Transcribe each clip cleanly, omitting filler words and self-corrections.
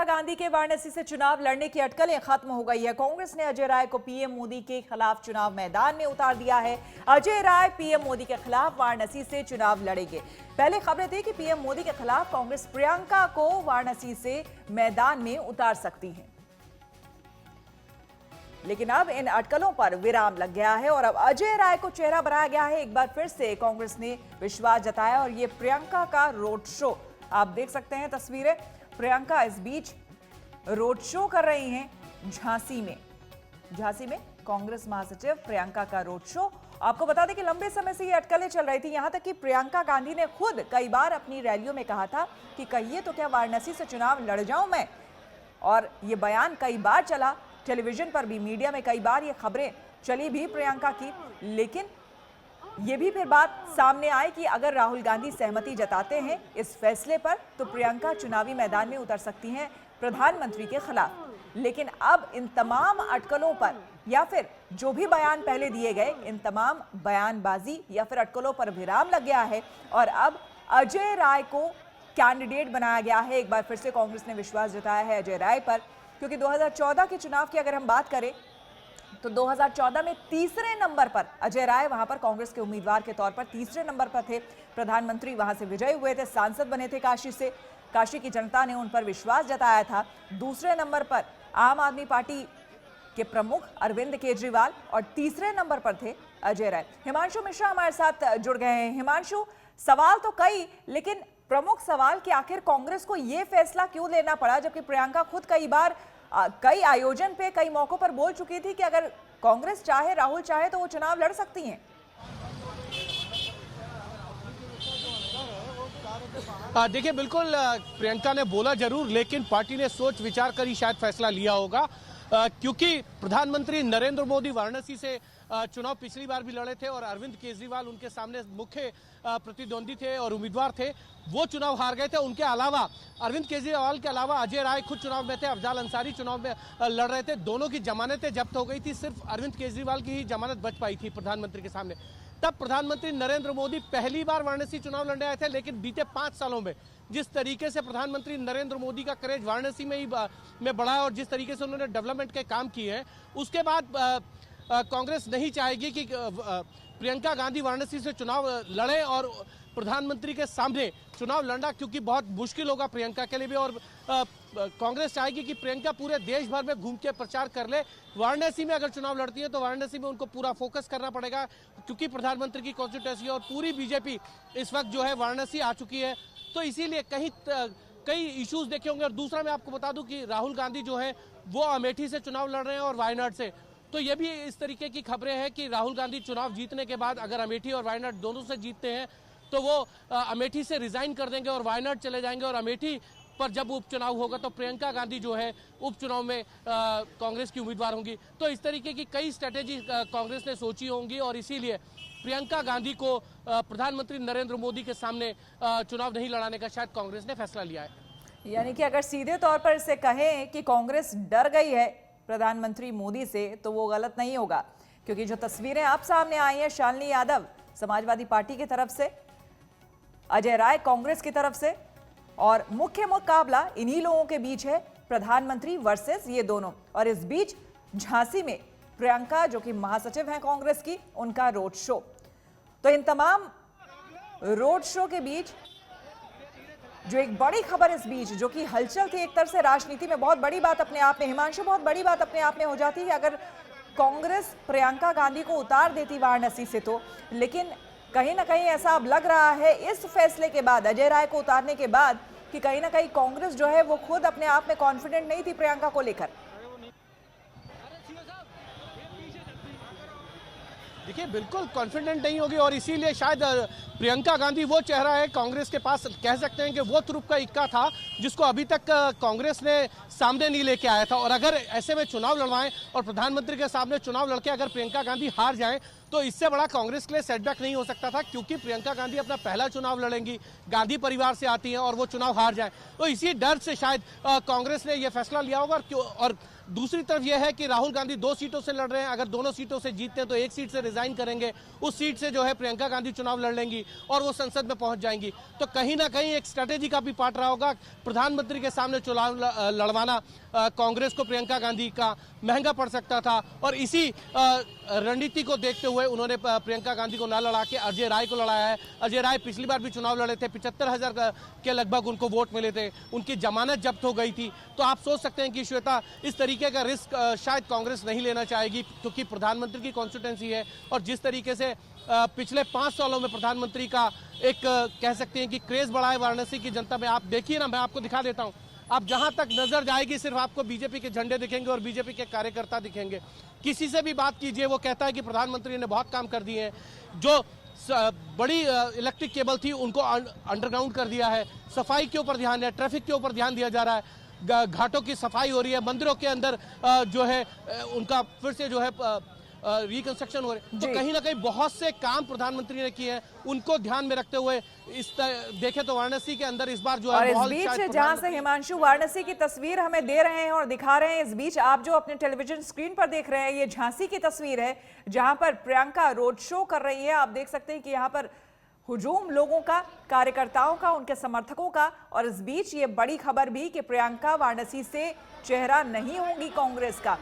प्रियंका गांधी के वाराणसी से चुनाव लड़ने की अटकलें खत्म हो गई है। कांग्रेस ने अजय राय को पीएम मोदी के खिलाफ चुनाव मैदान में उतार दिया है। अजय राय पीएम मोदी के खिलाफ वाराणसी से चुनाव लड़ेंगे। पहले खबरें थी कि पीएम मोदी के खिलाफ कांग्रेस प्रियंका को वाराणसी से मैदान में उतार सकती है, लेकिन अब इन अटकलों पर विराम लग गया है और अब अजय राय को चेहरा बनाया गया है। एक बार फिर से कांग्रेस ने विश्वास जताया और ये प्रियंका का रोड शो आप देख सकते हैं तस्वीरें। प्रियंका इस बीच रोड शो कर रही हैं झांसी में कांग्रेस महासचिव प्रियंका का रोड शो। आपको बता दें कि लंबे समय से ये अटकलें चल रही थी, यहां तक कि प्रियंका गांधी ने खुद कई बार अपनी रैलियों में कहा था कि कहिए तो क्या वाराणसी से चुनाव लड़ जाऊं मैं, और ये बयान कई बार चला। टेलीविजन पर भी, मीडिया में कई बार ये खबरें चली भी प्रियंका की, लेकिन ये भी फिर बात सामने आई कि अगर राहुल गांधी सहमति जताते हैं इस फैसले पर तो प्रियंका चुनावी मैदान में उतर सकती हैं प्रधानमंत्री के खिलाफ। लेकिन अब इन तमाम अटकलों पर या फिर जो भी बयान पहले दिए गए, इन तमाम बयानबाजी या फिर अटकलों पर विराम लग गया है और अब अजय राय को कैंडिडेट बनाया गया है। एक बार फिर से कांग्रेस ने विश्वास जताया है अजय राय पर, क्योंकि 2014 के चुनाव की अगर हम बात करें तो 2014 में तीसरे नंबर पर अजय राय वहां पर कांग्रेस के उम्मीदवार के तौर पर तीसरे नंबर पर थे। प्रधानमंत्री वहां से विजयी हुए थे, सांसद बने थे काशी से। काशी की जनता ने उन पर विश्वास जताया था। दूसरे नंबर पर आम आदमी पार्टी के प्रमुख अरविंद केजरीवाल और तीसरे नंबर पर थे अजय राय। हिमांशु मिश्रा हमारे साथ जुड़ गए हैं। हिमांशु, सवाल तो कई, लेकिन प्रमुख सवाल कि आखिर कांग्रेस को यह फैसला क्यों लेना पड़ा, जबकि प्रियंका खुद कई बार कई आयोजन पे कई मौकों पर बोल चुकी थी कि अगर कांग्रेस चाहे, राहुल चाहे तो वो चुनाव लड़ सकती हैं। देखिए, बिल्कुल प्रियंका ने बोला जरूर, लेकिन पार्टी ने सोच विचार कर ही शायद फैसला लिया होगा, क्योंकि प्रधानमंत्री नरेंद्र मोदी वाराणसी से चुनाव पिछली बार भी लड़े थे और अरविंद केजरीवाल उनके सामने मुख्य प्रतिद्वंदी थे और उम्मीदवार थे। वो चुनाव हार गए थे। उनके अलावा अरविंद केजरीवाल के अलावा अजय राय खुद चुनाव में थे, अफजाल अंसारी चुनाव में लड़ रहे थे। दोनों की जमानतें जब्त हो गई थी, सिर्फ अरविंद केजरीवाल की ही जमानत बच पाई थी प्रधानमंत्री के सामने। तब प्रधानमंत्री नरेंद्र मोदी पहली बार वाराणसी चुनाव लड़ने आए थे, लेकिन बीते 5 सालों में जिस तरीके से प्रधानमंत्री नरेंद्र मोदी का क्रेज वाराणसी में ही बढ़ा है और जिस तरीके से उन्होंने डेवलपमेंट के काम किए हैं, उसके बाद कांग्रेस नहीं चाहेगी कि प्रियंका गांधी वाराणसी से चुनाव लड़े और प्रधानमंत्री के सामने चुनाव लड़ना, क्योंकि बहुत मुश्किल होगा प्रियंका के लिए भी। और कांग्रेस चाहेगी कि प्रियंका पूरे देश भर में घूम के प्रचार कर ले। वाराणसी में अगर चुनाव लड़ती है तो वाराणसी में उनको पूरा फोकस करना पड़ेगा, क्योंकि प्रधानमंत्री की कॉन्स्टिट्यूएंसी और पूरी बीजेपी इस वक्त जो है वाराणसी आ चुकी है। तो इसीलिए कई इश्यूज देखे होंगे। और दूसरा मैं आपको बता दूं कि राहुल गांधी जो है वो अमेठी से चुनाव लड़ रहे हैं और वायनाड से। तो ये भी इस तरीके की खबरें हैं कि राहुल गांधी चुनाव जीतने के बाद अगर अमेठी और वायनाड दोनों से जीतते हैं तो वो अमेठी से रिजाइन कर देंगे और वायनाड चले जाएंगे, और अमेठी पर जब उपचुनाव होगा तो प्रियंका गांधी जो है उपचुनाव में कांग्रेस की उम्मीदवार होंगी। तो इस तरीके की कई स्ट्रेटेजी कांग्रेस ने सोची होंगी और इसीलिए प्रियंका गांधी को प्रधानमंत्री नरेंद्र मोदी के सामने चुनाव नहीं लड़ाने का शायद कांग्रेस ने फैसला लिया है। यानी कि अगर सीधे तौर पर इसे कहें कि कांग्रेस डर गई है प्रधानमंत्री मोदी से तो वो गलत नहीं होगा, क्योंकि जो तस्वीरें आप सामने आई हैं शालिनी यादव समाजवादी पार्टी की तरफ से, अजय राय कांग्रेस की तरफ से, और मुख्य मुकाबला इन्हीं लोगों के बीच है, प्रधानमंत्री वर्सेस ये दोनों। और इस बीच झांसी में प्रियंका जो कि महासचिव हैं कांग्रेस की, उनका रोड शो। तो इन तमाम रोड शो के बीच जो एक बड़ी खबर इस बीच जो कि हलचल थी, एक तरह से राजनीति में बहुत बड़ी बात अपने आप में, हिमांशु, बहुत बड़ी बात अपने आप में हो जाती है अगर कांग्रेस प्रियंका गांधी को उतार देती वाराणसी से तो। लेकिन कहीं ना कहीं ऐसा अब लग रहा है इस फैसले के बाद, अजय राय को उतारने के बाद, कि कहीं ना कहीं कांग्रेस जो है वो खुद अपने आप में कॉन्फिडेंट नहीं थी प्रियंका को लेकर। देखिए, बिल्कुल कॉन्फिडेंट नहीं होगी और इसीलिए शायद प्रियंका गांधी वो चेहरा है कांग्रेस के पास, कह सकते हैं कि वो तुरुप का इक्का था जिसको अभी तक कांग्रेस ने सामने नहीं लेके आया था। और अगर ऐसे में चुनाव लड़वाएं और प्रधानमंत्री के सामने चुनाव लड़के अगर प्रियंका गांधी हार जाएं तो इससे बड़ा कांग्रेस के लिए सेटबैक नहीं हो सकता था, क्योंकि प्रियंका गांधी अपना पहला चुनाव लड़ेंगी, गांधी परिवार से आती हैं और वो चुनाव हार जाए, तो इसी डर से शायद कांग्रेस ने यह फैसला लिया होगा। और दूसरी तरफ यह है कि राहुल गांधी 2 सीटों से लड़ रहे हैं, अगर दोनों सीटों से जीतते हैं तो एक सीट से रिजाइन करेंगे, उस सीट से जो है प्रियंका गांधी चुनाव लड़ लेंगी और वो संसद में पहुंच जाएंगी। तो कहीं ना कहीं एक स्ट्रेटेजी का भी पार्ट रहा होगा, प्रधानमंत्री के सामने चुनाव लड़वाना कांग्रेस को प्रियंका गांधी का महंगा पड़ सकता था। और इसी रणनीति को देखते हुए उन्होंने प्रियंका गांधी को ना लड़ा के अजय राय को लड़ाया है। अजय राय पिछली बार भी चुनाव लड़े थे, 75,000 के लगभग उनको वोट मिले थे, उनकी जमानत जब्त हो गई थी। तो आप सोच सकते हैं कि श्वेता, इस तरीके का रिस्क शायद कांग्रेस नहीं लेना चाहेगी, क्योंकि प्रधानमंत्री की कॉन्स्टिट्यूंसी है और जिस तरीके से पिछले 5 सालों में प्रधानमंत्री का एक कह सकते हैं कि क्रेज बढ़ा है वाराणसी की जनता में। आप देखिए ना, मैं आपको दिखा देता हूं, आप जहां तक नजर जाएगी सिर्फ आपको बीजेपी के झंडे दिखेंगे और बीजेपी के कार्यकर्ता दिखेंगे। किसी से भी बात कीजिए, वो कहता है कि प्रधानमंत्री ने बहुत काम कर दिए हैं, जो बड़ी इलेक्ट्रिक केबल थी उनको अंडरग्राउंड कर दिया है, सफाई के ऊपर ध्यान है, ट्रैफिक के ऊपर ध्यान दिया जा रहा है, घाटों की सफाई हो रही है, मंदिरों के अंदर जो है उनका फिर से जो है रिकंस्ट्रक्शन हो रहे हैं। तो कहीं ना कहीं बहुत से काम प्रधानमंत्री ने किए हैं, उनको ध्यान में रखते हुए देखें तो वाराणसी के अंदर इस बार जो है और इस बीच जहां से हिमांशु वाराणसी की तस्वीर हमें दे रहे हैं और दिखा रहे हैं, इस बीच आप जो अपने टेलीविजन स्क्रीन पर देख रहे हैं, ये झांसी की तस्वीर है जहां पर प्रियंका रोड शो कर रही है। आप देख सकते हैं कि यहाँ पर हुजूम लोगों का, कार्यकर्ताओं का, उनके समर्थकों का। और इस बीच ये बड़ी खबर भी कि प्रियंका वाराणसी से चेहरा नहीं होंगी कांग्रेस का।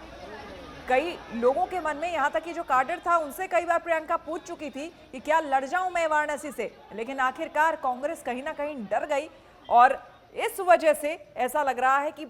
कई लोगों के मन में, यहाँ तक कि जो काडर था उनसे कई बार प्रियंका पूछ चुकी थी कि क्या लड़ जाऊं मैं वाराणसी से, लेकिन आखिरकार कांग्रेस कहीं ना कहीं डर गई और इस वजह से ऐसा लग रहा है कि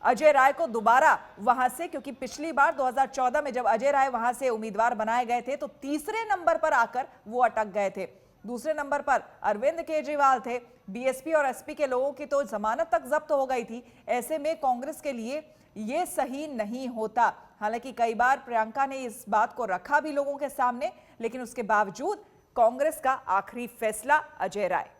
अजय राय को दोबारा वहां से, क्योंकि पिछली बार 2014 में जब अजय राय वहां से उम्मीदवार बनाए गए थे तो तीसरे नंबर पर आकर वो अटक गए थे। दूसरे नंबर पर अरविंद केजरीवाल थे। बीएसपी और एसपी के लोगों की तो जमानत तक जब्त हो गई थी। ऐसे में कांग्रेस के लिए ये सही नहीं होता। हालांकि कई बार प्रियंका ने इस बात को रखा भी लोगों के सामने, लेकिन उसके बावजूद कांग्रेस का आखिरी फैसला अजय राय।